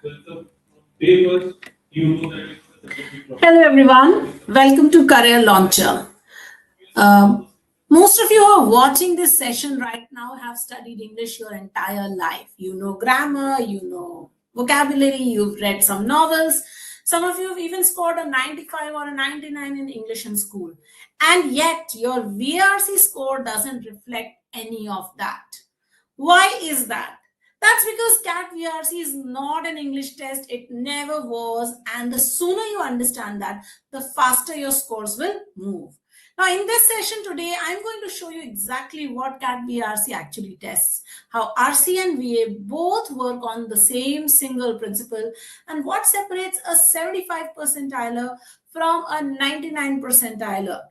Hello everyone, welcome to Career Launcher. Most of you who are watching this session right now have studied English your entire life. You know grammar, you know vocabulary, you've read some novels. Some of you have even scored a 95 or a 99 in English in school. And yet your VARC score doesn't reflect any of that. Why is that? That's because CAT VRC is not an English test. It never was. And the sooner you understand that, the faster your scores will move. Now, in this session today, I'm going to show you exactly what CAT VRC actually tests, how RC and VA both work on the same single principle, and what separates a 75 percentiler from a 99 percentiler.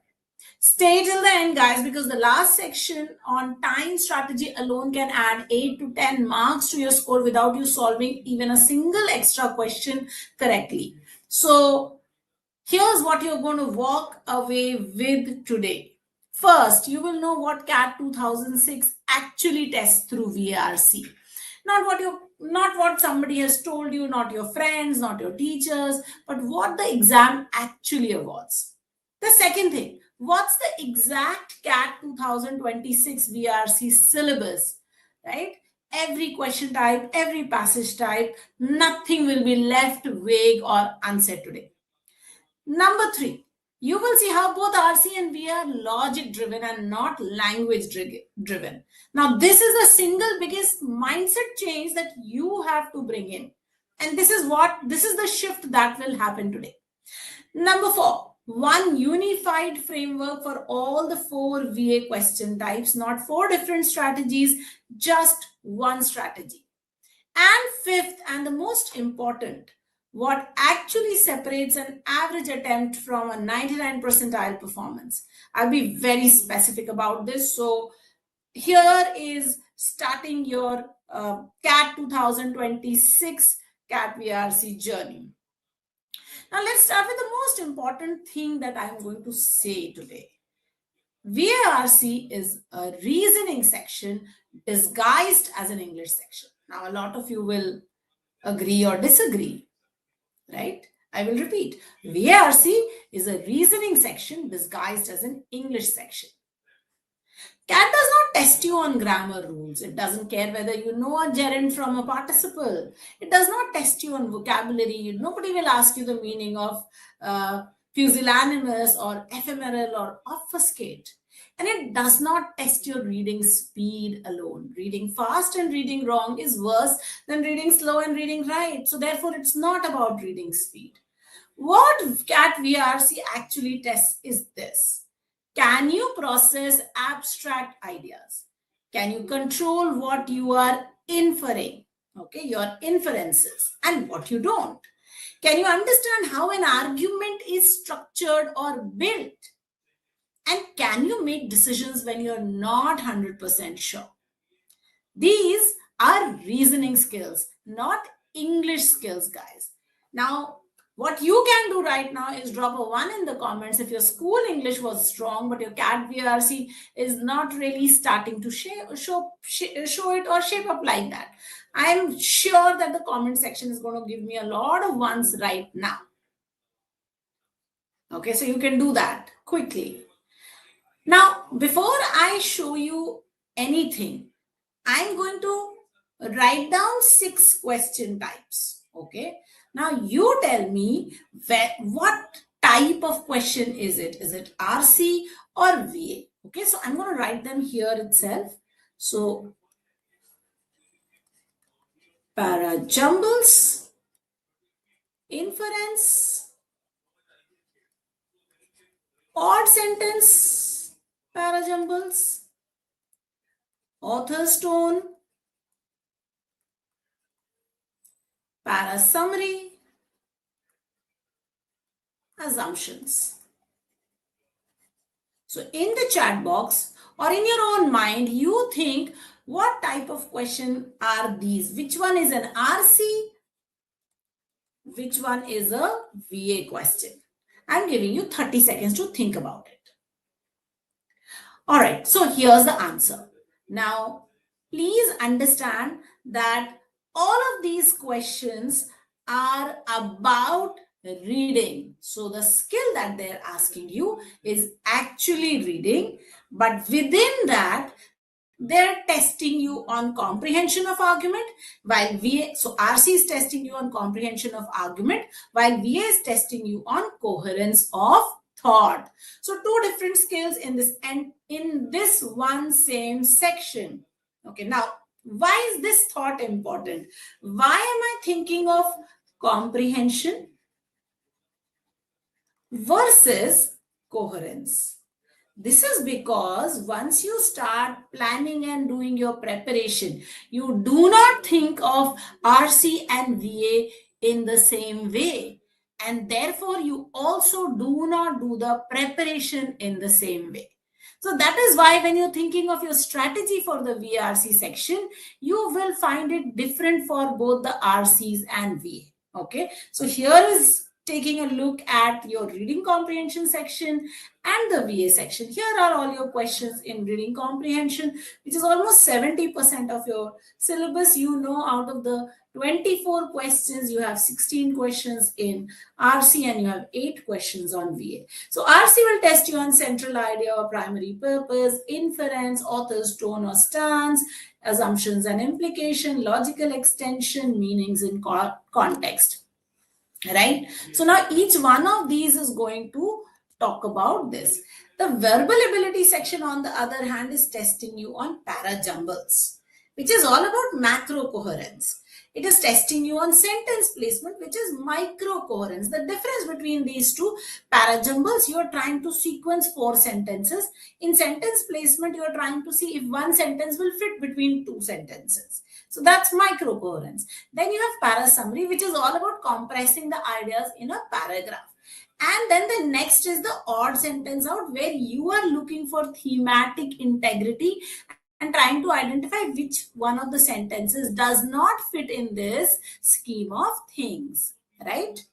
Stay till the end, guys, because the last section on time strategy alone can add 8 to 10 marks to your score without you solving even a single extra question correctly. So here's what you're going to walk away with today. First, you will know what CAT 2006 actually tests through VARC. Not what somebody has told you, not your friends, not your teachers, but what the exam actually awards. The second thing, what's the exact CAT 2026 VARC syllabus, right? Every question type, every passage type, nothing will be left vague or unsaid today. Number 3, you will see how both RC and VA are logic driven and not language driven. Now, this is the single biggest mindset change that you have to bring in. And this is the shift that will happen today. Number 4, one unified framework for all the 4 VA question types, not 4 different strategies, just one strategy. And fifth, and the most important, what actually separates an average attempt from a 99 percentile performance. I'll be very specific about this. So here is starting your CAT 2026 CAT VARC journey. Now let's start with the most important thing that I'm going to say today. VARC is a reasoning section disguised as an English section. Now a lot of you will agree or disagree, right? I will repeat. VARC is a reasoning section disguised as an English section. CAT does not test you on grammar rules. It doesn't care whether you know a gerund from a participle. It does not test you on vocabulary. Nobody will ask you the meaning of pusillanimous or ephemeral or obfuscate. And it does not test your reading speed alone. Reading fast and reading wrong is worse than reading slow and reading right. So therefore, it's not about reading speed. What CAT VARC actually tests is this. Can you process abstract ideas? Can you control what you are inferring? Okay, your inferences and what you don't. Can you understand how an argument is structured or built? And can you make decisions when you're not 100% sure? These are reasoning skills, not English skills, guys. Now, what you can do right now is drop a 1 in the comments if your school English was strong, but your CAT VARC is not really starting to show it or shape up like that. I'm sure that the comment section is going to give me a lot of 1s right now. Okay, so you can do that quickly. Now, before I show you anything, I'm going to write down 6 question types. Okay. Now you tell me what type of question is it? Is it RC or VA? Okay, so I'm going to write them here itself. So parajumbles, inference, odd sentence, parajumbles, author's tone, para summary, assumptions. So in the chat box or in your own mind, you think what type of question are these? Which one is an RC? Which one is a VA question? I'm giving you 30 seconds to think about it. All right, so here's the answer. Now, please understand that all of these questions are about reading. So the skill that they're asking you is actually reading, but within that, they're testing you on comprehension of argument, while so RC is testing you on comprehension of argument, while VA is testing you on coherence of thought. So two different skills in this, and in this one same section. Okay, now why is this thought important? Why am I thinking of comprehension versus coherence? This is because once you start planning and doing your preparation, you do not think of RC and VA in the same way. And therefore, you also do not do the preparation in the same way. So that is why when you're thinking of your strategy for the VRC section, you will find it different for both the RCs and VA. Okay, so here is taking a look at your reading comprehension section and the VA section. Here are all your questions in reading comprehension, which is almost 70% of your syllabus. You know, out of the 24 questions, you have 16 questions in RC and you have 8 questions on VA. So RC will test you on central idea or primary purpose, inference, author's tone or stance, assumptions and implication, logical extension, meanings in context. Right? So now each one of these is going to talk about this. The verbal ability section, on the other hand, is testing you on para-jumbles, which is all about macro coherence. It is testing you on sentence placement, which is micro coherence. The difference between these two, para-jumbles, you are trying to sequence 4 sentences. In sentence placement, you are trying to see if one sentence will fit between 2 sentences. So that's micro coherence. Then you have para summary, which is all about compressing the ideas in a paragraph. And then the next is the odd sentence out, where you are looking for thematic integrity and trying to identify which one of the sentences does not fit in this scheme of things, right?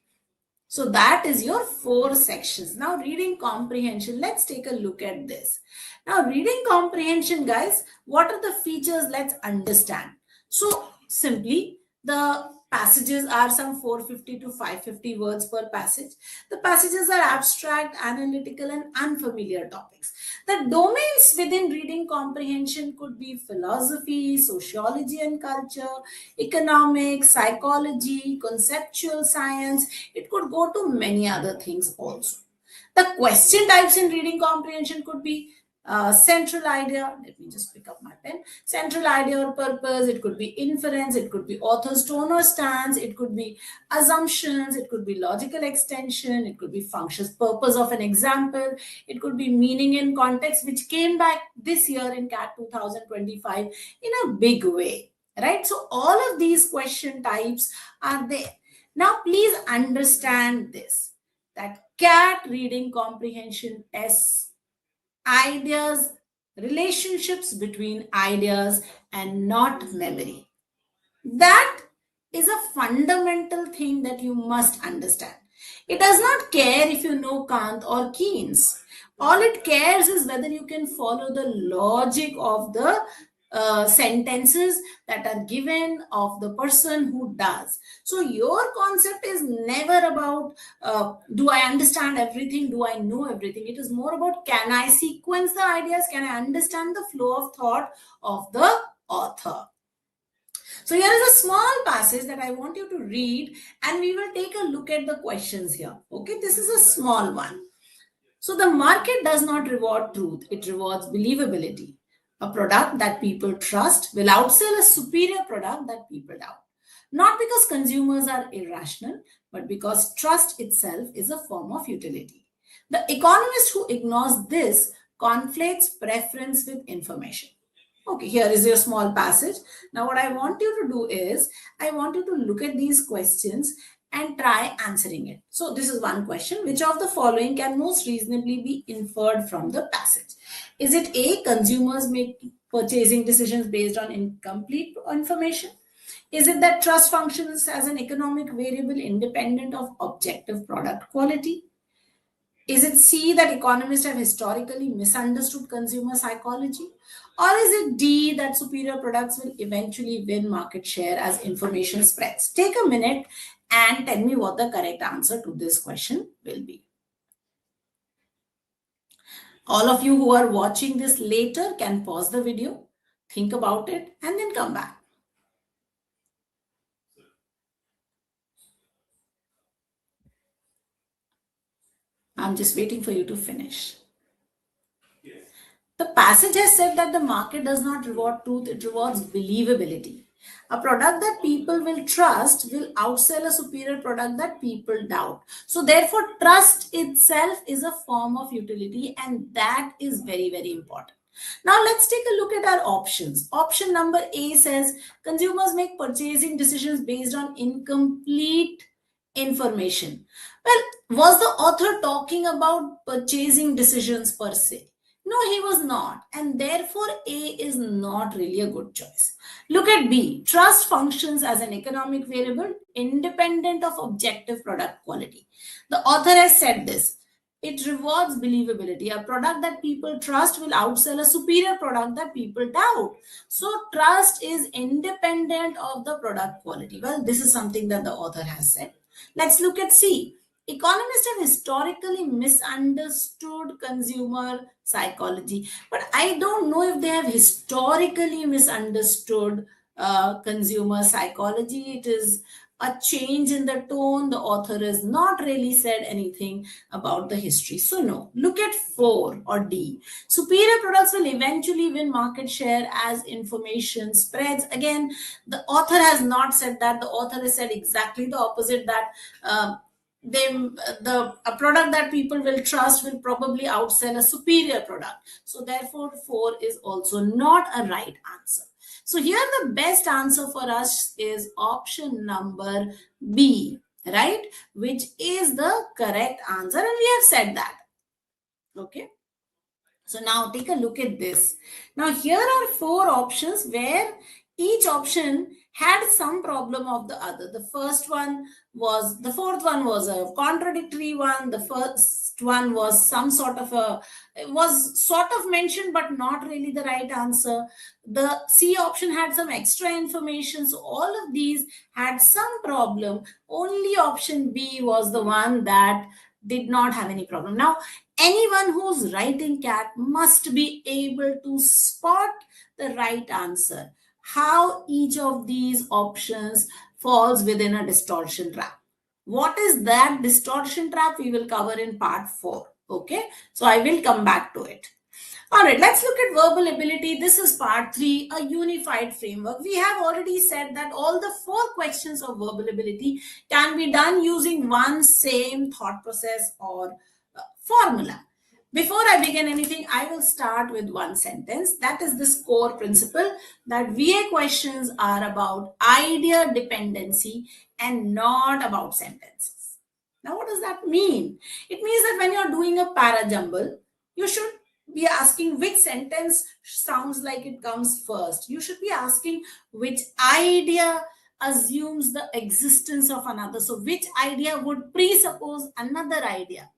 So that is your 4 sections. Now reading comprehension, let's take a look at this. Now reading comprehension, guys, what are the features? Let's understand. So simply, the passages are some 450 to 550 words per passage. The passages are abstract, analytical, and unfamiliar topics. The domains within reading comprehension could be philosophy, sociology and culture, economics, psychology, conceptual science. It could go to many other things also. The question types in reading comprehension could be central idea, let me just pick up my pen, central idea or purpose, it could be inference, it could be author's tone or stance, it could be assumptions, it could be logical extension, it could be functions, purpose of an example, it could be meaning and context, which came back this year in CAT 2025 in a big way, right? So all of these question types are there. Now please understand this, that CAT reading comprehension tests ideas, relationships between ideas, and not memory. That is a fundamental thing that you must understand. It does not care if you know Kant or Keynes. All it cares is whether you can follow the logic of the sentences that are given of the person who does. So your concept is never about do I understand everything, do I know everything. It is more about, can I sequence the ideas, can I understand the flow of thought of the author. So here is a small passage that I want you to read, and we will take a look at the questions here. Okay, this is a small one. So the market does not reward truth, it rewards believability. A product that people trust will outsell a superior product that people doubt. Not because consumers are irrational, but because trust itself is a form of utility. The economist who ignores this conflates preference with information. Okay, here is your small passage. Now what I want you to do is, I want you to look at these questions and try answering it. So this is one question. Which of the following can most reasonably be inferred from the passage? Is it A, consumers make purchasing decisions based on incomplete information? Is it that trust functions as an economic variable independent of objective product quality? Is it C, that economists have historically misunderstood consumer psychology? Or is it D, that superior products will eventually win market share as information spreads? Take a minute and tell me what the correct answer to this question will be. All of you who are watching this later can pause the video, think about it, and then come back. I'm just waiting for you to finish. The passage has said that the market does not reward truth, it rewards believability. A product that people will trust will outsell a superior product that people doubt. So therefore, trust itself is a form of utility, and that is very, very important. Now let's take a look at our options. Option number A says consumers make purchasing decisions based on incomplete information. Well, was the author talking about purchasing decisions per se? No, he was not. And therefore, A is not really a good choice. Look at B. Trust functions as an economic variable independent of objective product quality. The author has said this. It rewards believability. A product that people trust will outsell a superior product that people doubt. So trust is independent of the product quality. Well, this is something that the author has said. Let's look at C. Economists have historically misunderstood consumer psychology, but I don't know if they have historically misunderstood consumer psychology. It is a change in the tone. The author has not really said anything about the history. So no, look at 4 or D. Superior products will eventually win market share as information spreads. Again, the author has not said that. The author has said exactly the opposite, that a product that people will trust will probably outsell a superior product. So therefore 4 is also not a right answer. So here the best answer for us is option number B, right? Which is the correct answer, and we have said that. Okay. So now take a look at this. Now here are 4 options where each option had some problem of the other. The fourth one was a contradictory one. The first one was it was sort of mentioned, but not really the right answer. The C option had some extra information. So all of these had some problem. Only option B was the one that did not have any problem. Now, anyone who's writing CAT must be able to spot the right answer. How each of these options falls within a distortion trap. What is that distortion trap? We will cover in part 4. Okay, so I will come back to it. All right, let's look at verbal ability. This is part 3, a unified framework. We have already said that all the 4 questions of verbal ability can be done using one same thought process or formula. Before I begin anything, I will start with one sentence. That is this core principle that VA questions are about idea dependency and not about sentences. Now, what does that mean? It means that when you're doing a para-jumble, you should be asking which sentence sounds like it comes first. You should be asking which idea assumes the existence of another. So which idea would presuppose another idea,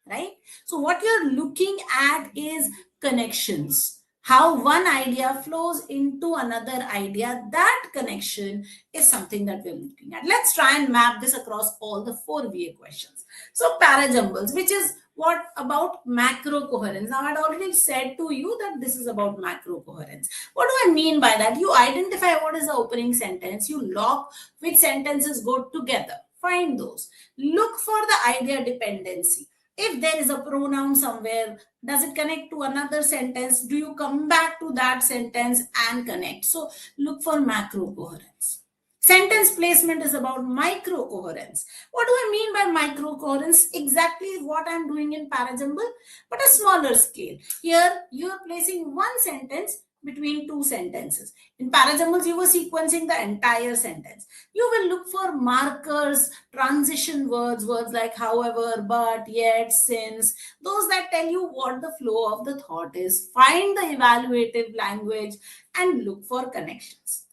right? So what you're looking at is connections. How one idea flows into another idea. That connection is something that we're looking at. Let's try and map this across all the 4 VA questions. So para-jumbles, which is what about macro coherence. Now, I'd already said to you that this is about macro coherence. What do I mean by that? You identify what is the opening sentence. You lock which sentences go together. Find those. Look for the idea dependency. If there is a pronoun somewhere, does it connect to another sentence? Do you come back to that sentence and connect? So look for macro coherence. Sentence placement is about micro coherence. What do I mean by micro coherence? Exactly what I'm doing in para-jumble, but a smaller scale. Here, you're placing one sentence between 2 sentences. In para-jumbles, you were sequencing the entire sentence. You will look for markers, transition words like however, but, yet, since, those that tell you what the flow of the thought is. Find the evaluative language and look for connections.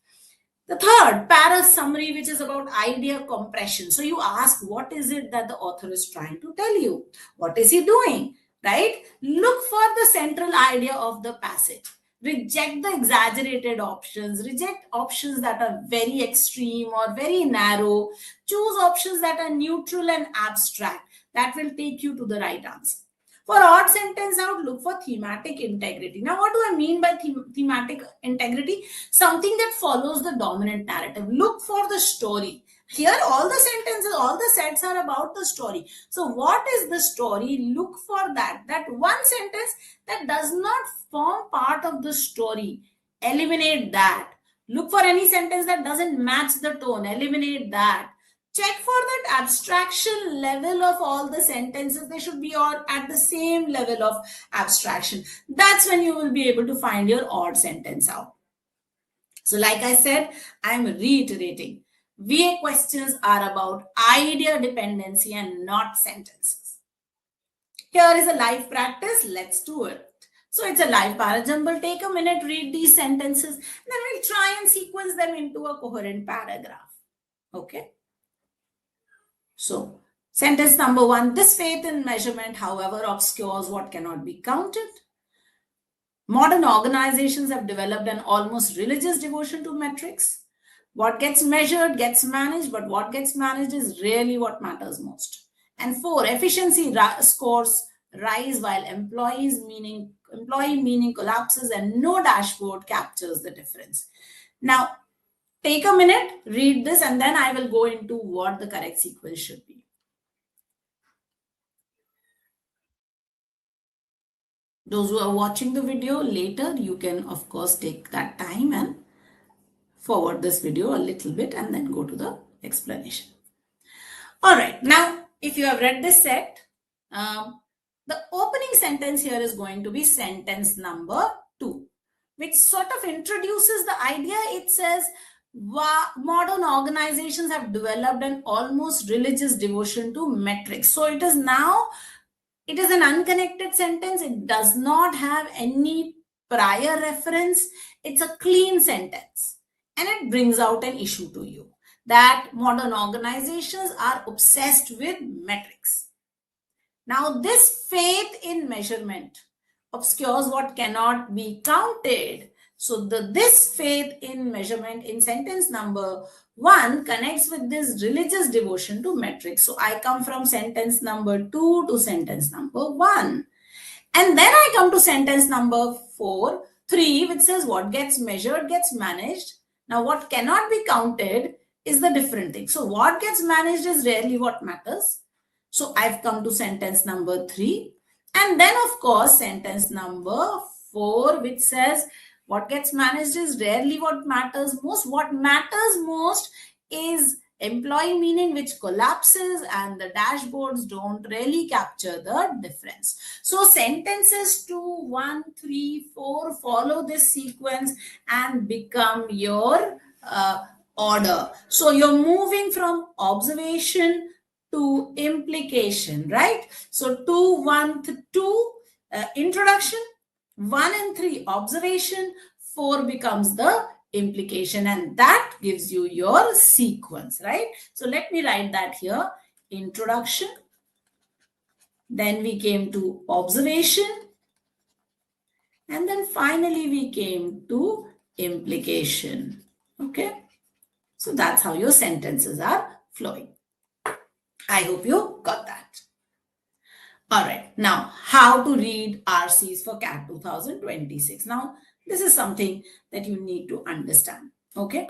The third, para summary, which is about idea compression. So you ask, what is it that the author is trying to tell you? What is he doing, right? Look for the central idea of the passage. Reject the exaggerated options. Reject options that are very extreme or very narrow. Choose options that are neutral and abstract. That will take you to the right answer. For odd sentence out, look for thematic integrity. Now, what do I mean by thematic integrity? Something that follows the dominant narrative. Look for the story. Here, all the sentences, all the sets are about the story. So, what is the story? Look for that. That one sentence that does not form part of the story. Eliminate that. Look for any sentence that doesn't match the tone. Eliminate that. Check for that abstraction level of all the sentences. They should be all at the same level of abstraction. That's when you will be able to find your odd sentence out. So like I said, I'm reiterating. VA questions are about idea dependency and not sentences. Here is a live practice. Let's do it. So it's a live parajumble. Take a minute, read these sentences, and then we'll try and sequence them into a coherent paragraph. Okay. So, sentence number 1, this faith in measurement, however, obscures what cannot be counted. Modern organizations have developed an almost religious devotion to metrics. What gets measured gets managed, but what gets managed is really what matters most. And 4, efficiency scores rise while employee meaning collapses and no dashboard captures the difference. Now, take a minute, read this, and then I will go into what the correct sequence should be. Those who are watching the video later, you can of course take that time and forward this video a little bit and then go to the explanation. All right, now if you have read this set, the opening sentence here is going to be sentence number 2, which sort of introduces the idea. It says, modern organizations have developed an almost religious devotion to metrics. So it is an unconnected sentence. It does not have any prior reference. It's a clean sentence. And it brings out an issue to you that modern organizations are obsessed with metrics. Now, this faith in measurement obscures what cannot be counted. So this faith in measurement in sentence number 1 connects with this religious devotion to metrics. So I come from sentence number 2 to sentence number 1. And then I come to sentence number 3, which says what gets measured gets managed. Now what cannot be counted is the different thing. So what gets managed is rarely what matters. So I've come to sentence number 3. And then of course sentence number 4, which says what gets managed is rarely what matters most. What matters most is employee meaning, which collapses, and the dashboards don't really capture the difference. So sentences 2, 1, 3, 4 follow this sequence and become your order. So you're moving from observation to implication, right? So 2, 1, 2, introduction. 1 and 3, observation. 4 becomes the implication, and that gives you your sequence, right? So let me write that here. Introduction. Then we came to observation. And then finally we came to implication. Okay? So that's how your sentences are flowing. I hope you got that. All right, now how to read RCs for CAT 2026. Now, this is something that you need to understand, okay?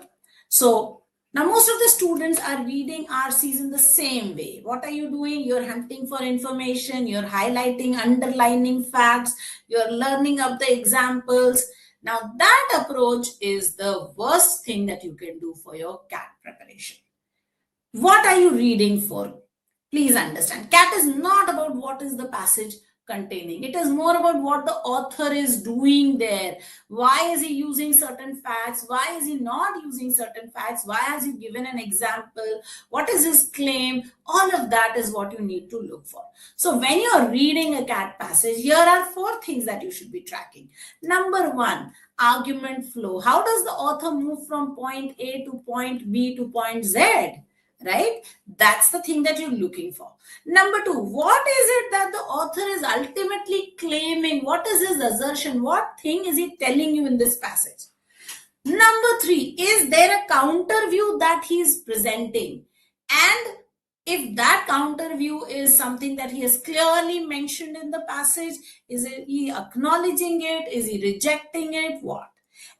So, now most of the students are reading RCs in the same way. What are you doing? You're hunting for information, you're highlighting, underlining facts, you're learning up the examples. Now, that approach is the worst thing that you can do for your CAT preparation. What are you reading for? Please understand, CAT is not about what is the passage containing. It is more about what the author is doing there. Why is he using certain facts? Why is he not using certain facts? Why has he given an example? What is his claim? All of that is what you need to look for. So when you're reading a CAT passage, here are 4 things that you should be tracking. Number 1, argument flow. How does the author move from point A to point B to point Z? right? That's the thing that you're looking for. Number two, what is it that the author is ultimately claiming? What is his assertion? What thing is he telling you in this passage? Number three, is there a counter view that he is presenting? And if that counter view is something that he has clearly mentioned in the passage, is he acknowledging it? Is he rejecting it? What?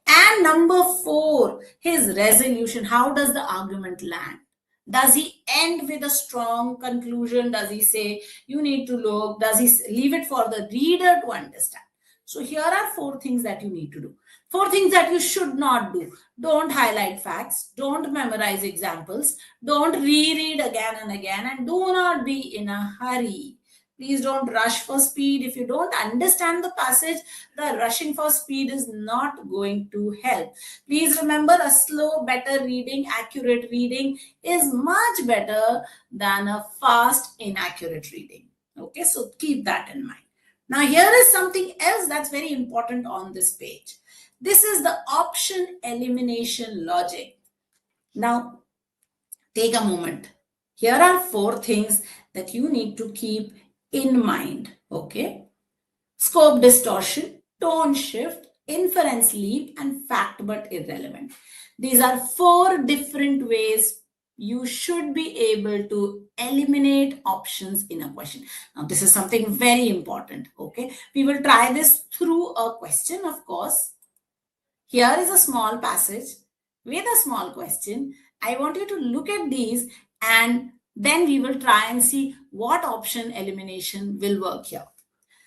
And number four, his resolution. How does the argument land? Does he end with a strong conclusion? Does he say, you need to look? Does he leave it for the reader to understand? So here are four things that you need to do. Four things that you should not do. Don't highlight facts. Don't memorize examples. Don't reread again and again. And do not be in a hurry. Please don't rush for speed. If you don't understand the passage, the rushing for speed is not going to help. Please remember, a slow, better reading, accurate reading is much better than a fast, inaccurate reading. Okay, so keep that in mind. Now, here is something else that's very important on this page. This is the option elimination logic. Now, take a moment. Here are four things that you need to keep in mind. Okay. Scope distortion, tone shift, inference leap, and fact but irrelevant. These are four different ways you should be able to eliminate options in a question. Now, this is something very important. Okay. We will try this through a question, of course. Here is a small passage with a small question. I want you to look at these and then we will try and see what option elimination will work here.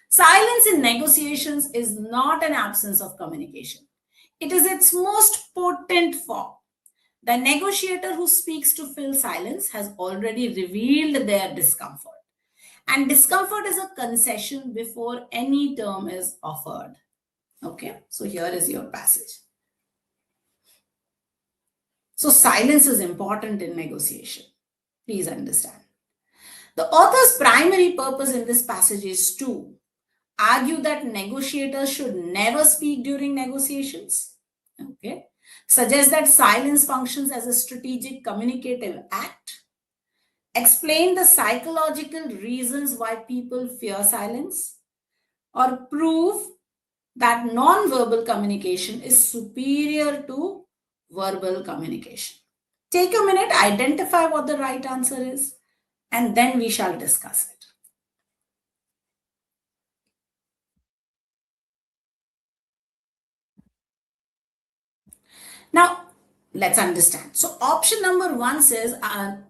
Silence in negotiations is not an absence of communication. It is its most potent form. The negotiator who speaks to fill silence has already revealed their discomfort. And discomfort is a concession before any term is offered. Okay, so here is your passage. So silence is important in negotiation. Please understand. The author's primary purpose in this passage is to argue that negotiators should never speak during negotiations. Okay, suggest that silence functions as a strategic communicative act. Explain the psychological reasons why people fear silence, or prove that non-verbal communication is superior to verbal communication. Take a minute, identify what the right answer is, and then we shall discuss it. Now, let's understand. So, option number one says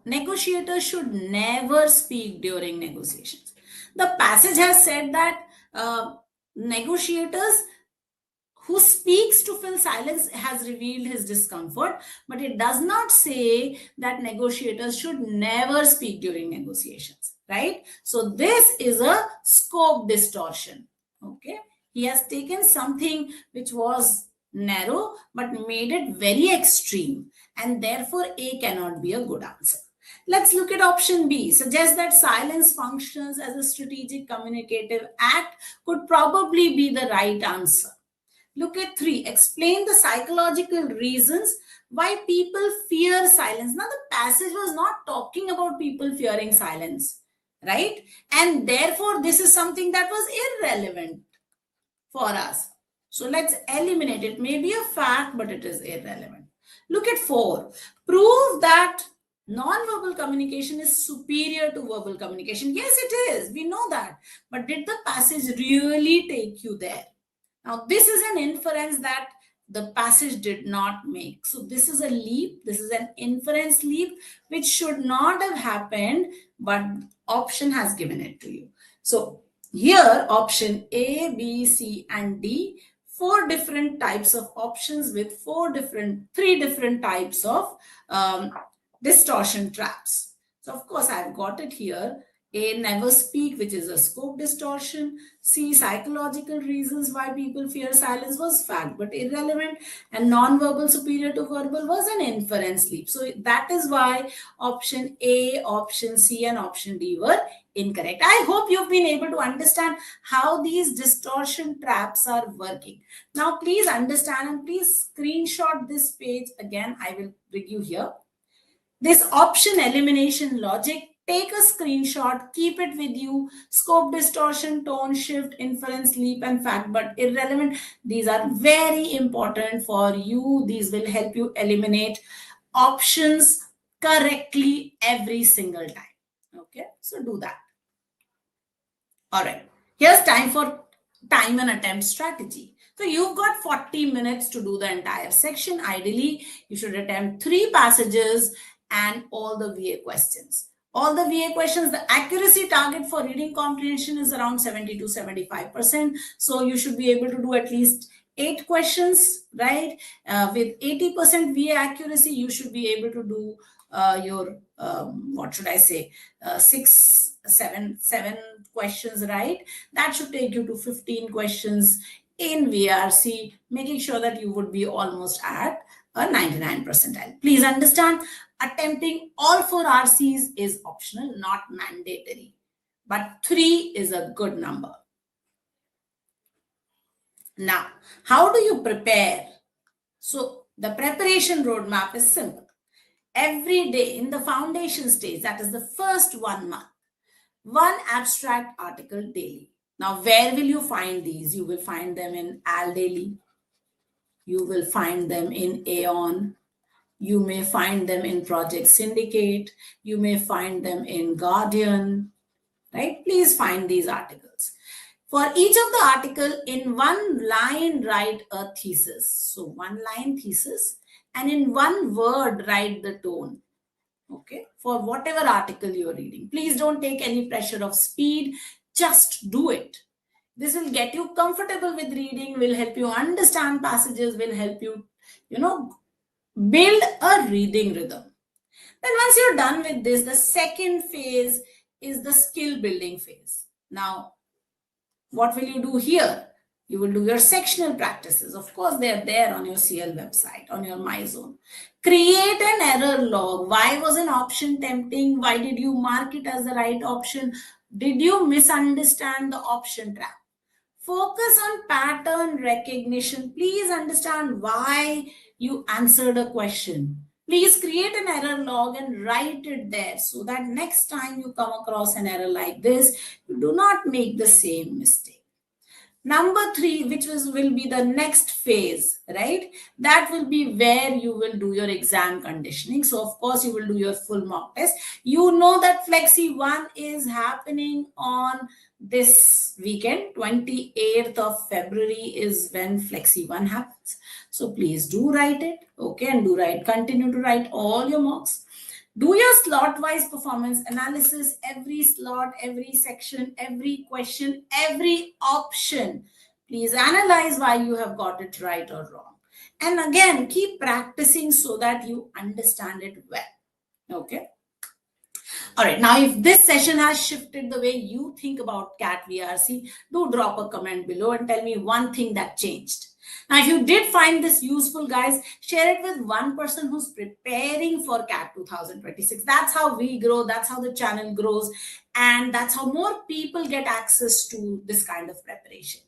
negotiators should never speak during negotiations. The passage has said that negotiators who speaks to fill silence has revealed his discomfort, but it does not say that negotiators should never speak during negotiations, right? So this is a scope distortion. Okay, he has taken something which was narrow but made it very extreme, and therefore A cannot be a good answer. Let's look at option B. Suggests that silence functions as a strategic communicative act could probably be the right answer. Look at 3. Explain the psychological reasons why people fear silence. Now, the passage was not talking about people fearing silence, right? And therefore, this is something that was irrelevant for us. So, let's eliminate it. May be a fact, but it is irrelevant. Look at 4. Prove that non-verbal communication is superior to verbal communication. Yes, it is. We know that. But did the passage really take you there? Now, this is an inference that the passage did not make. So, this is a leap. This is an inference leap, which should not have happened, but option has given it to you. So, here, option A, B, C, and D, 4 different types of options with 3 different types of distortion traps. So, of course, I've got it here. A, never speak, which is a scope distortion. C, psychological reasons why people fear silence was fact but irrelevant. And non-verbal superior to verbal was an inference leap. So that is why option A, option C, and option D were incorrect. I hope you've been able to understand how these distortion traps are working. Now, please understand and please screenshot this page. Again, I will bring you here. This option elimination logic, take a screenshot, keep it with you. Scope distortion, tone shift, inference, leap, and fact, but irrelevant. These are very important for you. These will help you eliminate options correctly every single time. Okay, so do that. All right, here's time for time and attempt strategy. So you've got 40 minutes to do the entire section. Ideally, you should attempt 3 passages and all the VA questions. All the VA questions, the accuracy target for reading comprehension is around 70 to 75%. So you should be able to do at least 8 questions, right? With 80% VA accuracy, you should be able to do your, what should I say, 7 questions, right? That should take you to 15 questions in VARC, making sure that you would be almost at a 99 percentile. Please understand, attempting all 4 RCs is optional, not mandatory. But 3 is a good number. Now, how do you prepare? So the preparation roadmap is simple. Every day in the foundation stage, that is the first 1 month, 1 abstract article daily. Now, where will you find these? You will find them in Al Daily. You will find them in Aeon. You may find them in Project Syndicate. You may find them in Guardian, right? Please find these articles. For each of the article, in 1 line, write a thesis. So 1 line thesis, and in 1 word, write the tone. Okay, for whatever article you're reading. Please don't take any pressure of speed. Just do it. This will get you comfortable with reading, will help you understand passages, will help you, build a reading rhythm. Then once you're done with this, the second phase is the skill building phase. Now, what will you do here? You will do your sectional practices. Of course, they're there on your CL website, on your MyZone. Create an error log. Why was an option tempting? Why did you mark it as the right option? Did you misunderstand the option trap? Focus on pattern recognition. Please understand why you answered a question. Please create an error log and write it there so that next time you come across an error like this, you do not make the same mistake. Number 3, which will be the next phase, right? That will be where you will do your exam conditioning. So, of course, you will do your full mock test. You know that Flexi 1 is happening on this weekend. 28th of February is when Flexi 1 happens. So, please do write it, okay? And continue to write all your mocks. Do your slot-wise performance analysis, every slot, every section, every question, every option. Please analyze why you have got it right or wrong. And again, keep practicing so that you understand it well. Okay. All right. Now, if this session has shifted the way you think about CAT VARC, do drop a comment below and tell me one thing that changed. Now, if you did find this useful, guys, share it with one person who's preparing for CAT 2026. That's how we grow. That's how the channel grows. And that's how more people get access to this kind of preparation.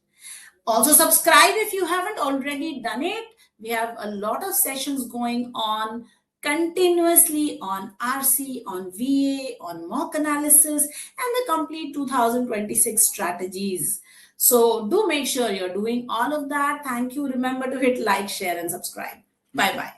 Also, subscribe if you haven't already done it. We have a lot of sessions going on continuously on RC, on VA, on mock analysis, and the complete 2026 strategies. So do make sure you're doing all of that. Thank you. Remember to hit like, share, and subscribe. Bye-bye.